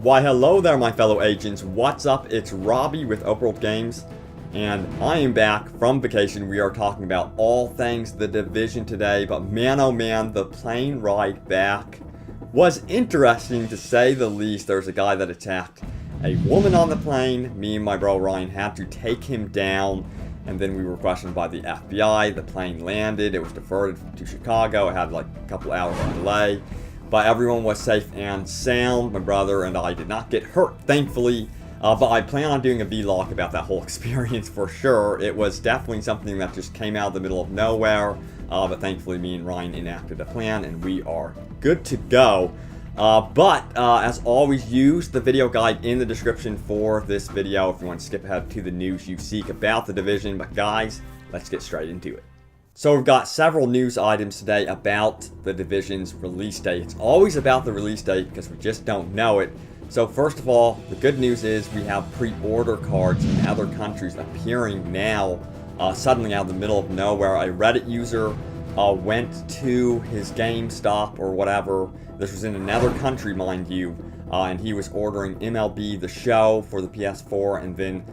Why hello there my fellow agents, what's up? It's Robbie with Open World Games, and I am back from vacation. We are talking about all things The Division today, but man oh man, the plane ride back was interesting to say the least. There's a guy that attacked a woman on the plane. Me and my bro Ryan had to take him down, and then we were questioned by the FBI. The plane landed, it was diverted to Chicago. It had like a couple hours of delay. But everyone was safe and sound. My brother and I did not get hurt, thankfully. But I plan on doing a vlog about that whole experience for sure. It was definitely something that just came out of the middle of nowhere. But thankfully, me and Ryan enacted a plan, and we are good to go. As always, use the video guide in the description for this video if you want to skip ahead to the news you seek about The Division. But guys, let's get straight into it. So we've got several news items today about The Division's release date. It's always about the release date because we just don't know it. So first of all, the good news is we have pre-order cards in other countries appearing now, suddenly out of the middle of nowhere. A Reddit user went to his GameStop or whatever. This was in another country, mind you, and he was ordering MLB The Show for the PS4, and then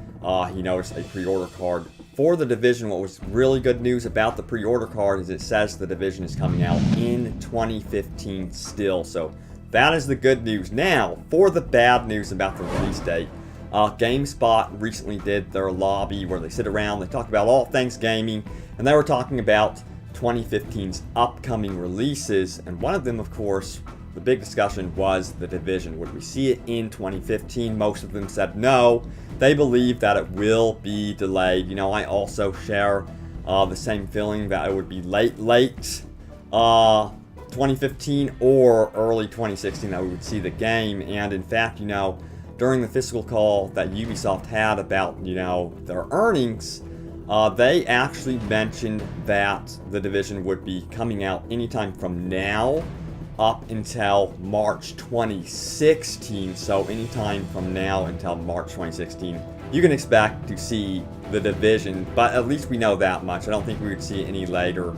he noticed a pre-order card for The Division. What was really good news about the pre-order card is it says The Division is coming out in 2015 still. So that is the good news. Now, for the bad news about the release date, GameSpot recently did their lobby where they sit around, they talk about all things gaming, and they were talking about 2015's upcoming releases, and one of them, of course, the big discussion was The Division. Would we see it in 2015? Most of them said no. They believe that it will be delayed. You know, I also share the same feeling that it would be late 2015 or early 2016 that we would see the game. And in fact, you know, during the fiscal call that Ubisoft had about, you know, their earnings, they actually mentioned that The Division would be coming out anytime from now up until March 2016. So anytime from now until March 2016, you can expect to see The Division, but at least we know that much. I don't think we would see it any later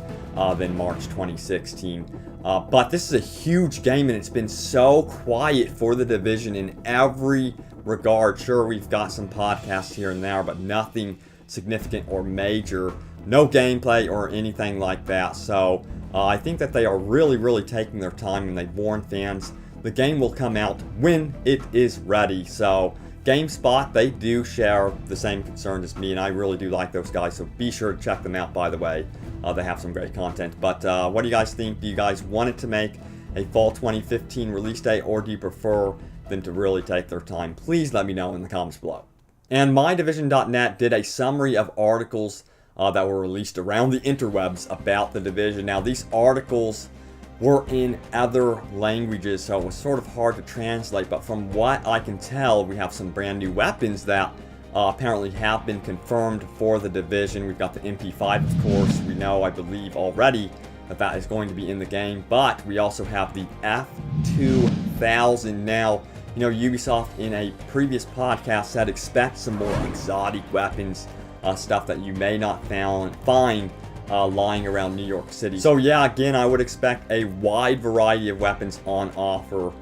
than March 2016. But this is a huge game, and it's been so quiet for The Division in every regard. Sure, we've got some podcasts here and there, but nothing significant or major. No gameplay or anything like that. So I think that they are really taking their time, and they've warned fans the game will come out when it is ready. So GameSpot, they do share the same concern as me, and I really do like those guys, so be sure to check them out, by the way. They have some great content. But what do you guys think? Do you guys want it to make a fall 2015 release date, or do you prefer them to really take their time? Please let me know in the comments below. And MyDivision.net did a summary of articles that were released around the interwebs about The Division. Now, these articles were in other languages, so it was sort of hard to translate, but from what I can tell, we have some brand new weapons that apparently have been confirmed for The Division. We've got the MP5, of course. We know, I believe already, that that is going to be in the game, but we also have the F2000. Now, you know, Ubisoft in a previous podcast said expect some more exotic weapons, stuff that you may not find lying around New York City. So yeah, again, I would expect a wide variety of weapons on offer.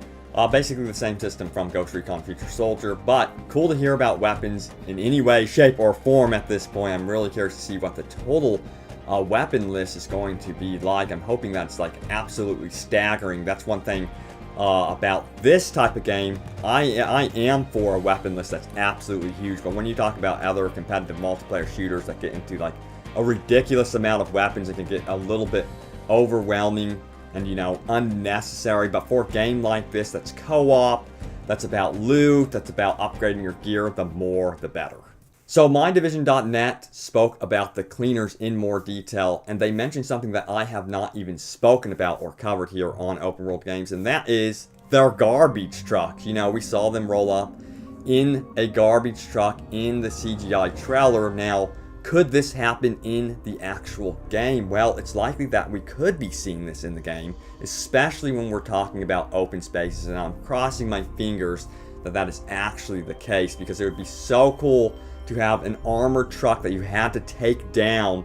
Basically the same system from Ghost Recon Future Soldier, but cool to hear about weapons in any way, shape, or form at this point. I'm really curious to see what the total weapon list is going to be like. I'm hoping that's like absolutely staggering. That's one thing about this type of game. I am for a weapon list that's absolutely huge, but when you talk about other competitive multiplayer shooters that get into like a ridiculous amount of weapons, it can get a little bit overwhelming and, you know, unnecessary. But for a game like this that's co-op, that's about loot, that's about upgrading your gear, the more the better. So MyDivision.net spoke about the cleaners in more detail, and they mentioned something that I have not even spoken about or covered here on Open World Games, and that is their garbage truck. You know, we saw them roll up in a garbage truck in the CGI trailer. Now, could this happen in the actual game? Well, it's likely that we could be seeing this in the game, especially when we're talking about open spaces, and I'm crossing my fingers that that is actually the case, because it would be so cool to have an armored truck that you had to take down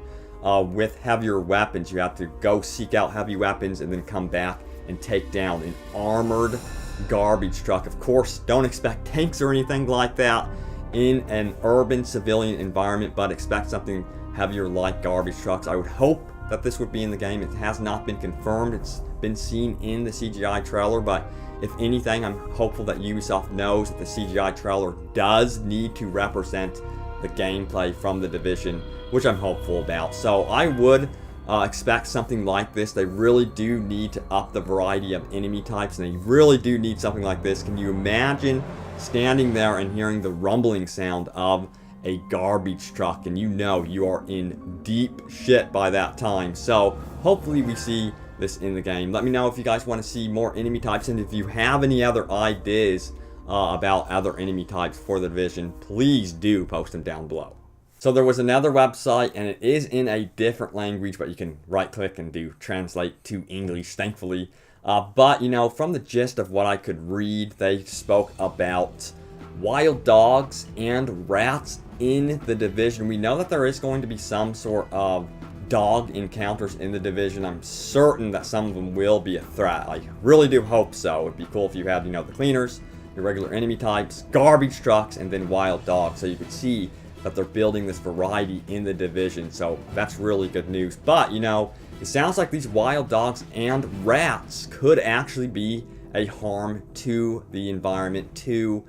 with heavier weapons. You have to go seek out heavy weapons and then come back and take down an armored garbage truck. Of course, don't expect tanks or anything like that in an urban civilian environment, but expect something heavier like garbage trucks. I would hope that this would be in the game. It has not been confirmed. It's been seen in the CGI trailer, but if anything, I'm hopeful that Ubisoft knows that the CGI trailer does need to represent the gameplay from The Division, which I'm hopeful about. So I would expect something like this. They really do need to up the variety of enemy types, and they really do need something like this. Can you imagine standing there and hearing the rumbling sound of a garbage truck, and you know you are in deep shit by that time? So hopefully we see this in the game. Let me know if you guys want to see more enemy types, and if you have any other ideas about other enemy types for The Division, please do post them down below. So there was another website, and it is in a different language, but you can right click and do translate to English, thankfully. But you know, from the gist of what I could read, they spoke about wild dogs and rats in The Division. We know that there is going to be some sort of dog encounters in The Division. I'm certain that some of them will be a threat. I really do hope so. It'd be cool if you had, you know, the cleaners, your regular enemy types, garbage trucks, and then wild dogs, so you could see that they're building this variety in The Division. So that's really good news. But you know, it sounds like these wild dogs and rats could actually be a harm to the environment, to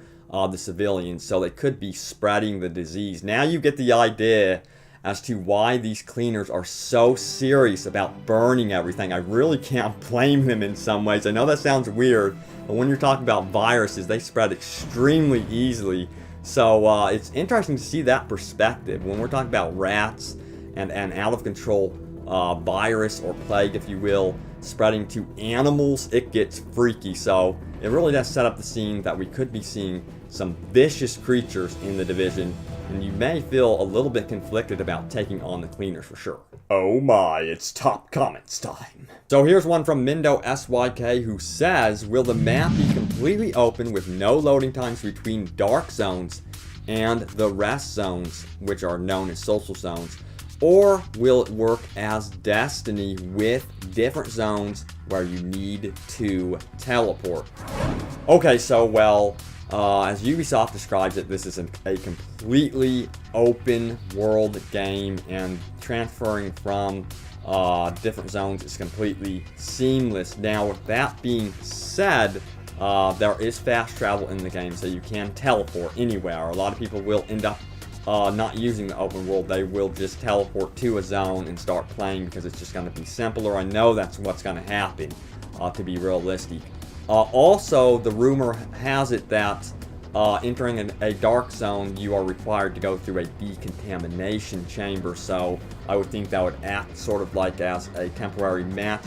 the civilians, so they could be spreading the disease. Now you get the idea as to why these cleaners are so serious about burning everything. I really can't blame them in some ways. I know that sounds weird, but when you're talking about viruses, they spread extremely easily. So it's interesting to see that perspective. When we're talking about rats and an out-of-control virus or plague, if you will, spreading to animals, it gets freaky. So it really does set up the scene that we could be seeing some vicious creatures in The Division, and you may feel a little bit conflicted about taking on the cleaners for sure. Oh my, it's top comments time. So here's one from Mindo SYK, who says, will the map be completely open with no loading times between dark zones and the rest zones, which are known as social zones? Or will it work as Destiny with different zones where you need to teleport? Okay, so well, as Ubisoft describes it, this is a completely open world game, and transferring from different zones is completely seamless. Now, with that being said, there is fast travel in the game, so you can teleport anywhere. A lot of people will end up not using the open world. They will just teleport to a zone and start playing because it's just going to be simpler. I know that's what's going to happen, to be realistic. Also, the rumor has it that entering a dark zone, you are required to go through a decontamination chamber. So I would think that would act sort of like as a temporary match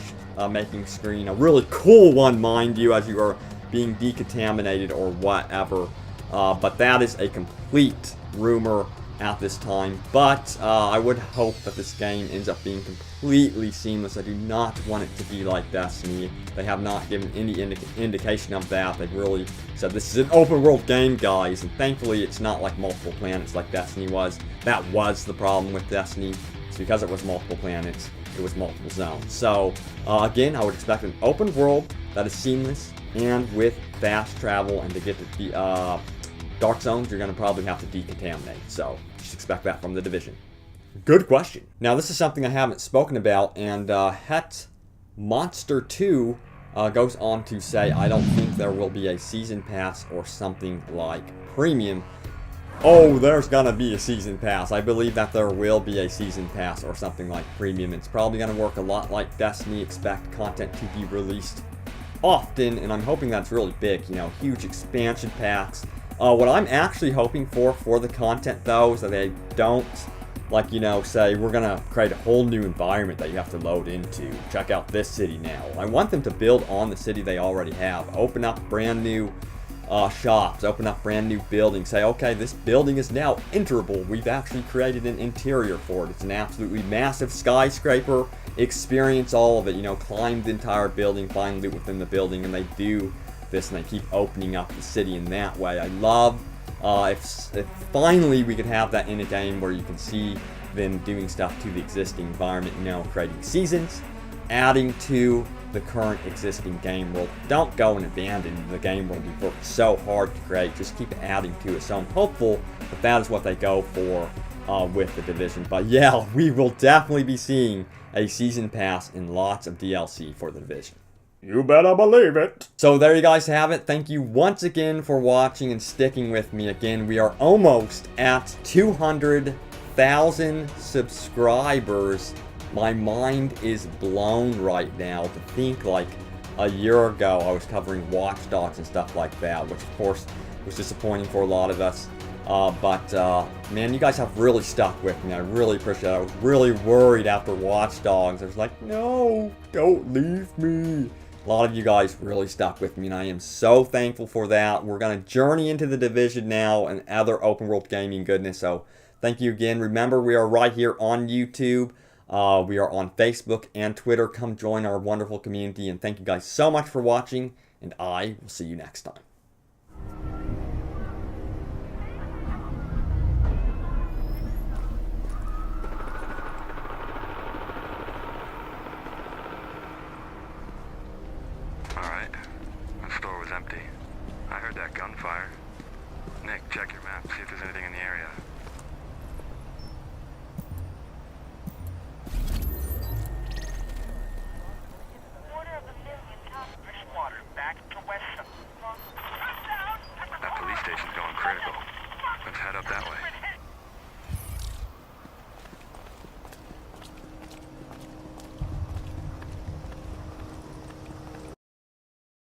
making screen. A really cool one, mind you, as you are being decontaminated or whatever. But that is a complete rumor at this time. But I would hope that this game ends up being completely seamless. I do not want it to be like Destiny. They have not given any indication of that. They've really said this is an open world game, guys, and thankfully it's not like multiple planets like Destiny was. That was the problem with Destiny. It's because it was multiple planets, it was multiple zones. So again, I would expect an open world that is seamless and with fast travel, and to get to the dark zones, you're going to probably have to decontaminate. So just expect that from The Division. Good question. Now, this is something I haven't spoken about, and Het Monster 2 goes on to say, I don't think there will be a season pass or something like premium. Oh, there's gonna be a season pass. I believe that there will be a season pass or something like premium. It's probably gonna work a lot like Destiny. Expect content to be released often, and I'm hoping that's really big, you know, huge expansion packs. What I'm actually hoping for the content, though, is that they don't, like, you know, say, we're going to create a whole new environment that you have to load into. Check out this city now. I want them to build on the city they already have. Open up brand new shops. Open up brand new buildings. Say, okay, this building is now enterable. We've actually created an interior for it. It's an absolutely massive skyscraper. Experience all of it. You know, climb the entire building, find loot within the building, and they do this, and they keep opening up the city in that way. I love if finally we could have that in a game where you can see them doing stuff to the existing environment, you know, creating seasons, adding to the current existing game world. Don't go and abandon the game world you've worked so hard to create. Just keep adding to it. So I'm hopeful that that is what they go for with the Division. But yeah, we will definitely be seeing a season pass and lots of DLC for the Division. You better believe it. So there you guys have it. Thank you once again for watching and sticking with me. Again, we are almost at 200,000 subscribers. My mind is blown right now to think like a year ago I was covering Watch Dogs and stuff like that, which of course was disappointing for a lot of us. But man, you guys have really stuck with me. I really appreciate it. I was really worried after Watch Dogs. I was like, no, don't leave me. A lot of you guys really stuck with me, and I am so thankful for that. We're going to journey into the Division now and other open world gaming goodness. So thank you again. Remember, we are right here on YouTube. We are on Facebook and Twitter. Come join our wonderful community, and thank you guys so much for watching, and I will see you next time. Alright, the store was empty. I heard that gunfire. Nick, check your map, see if there's anything in the area. That police station's going critical. Let's head up that way.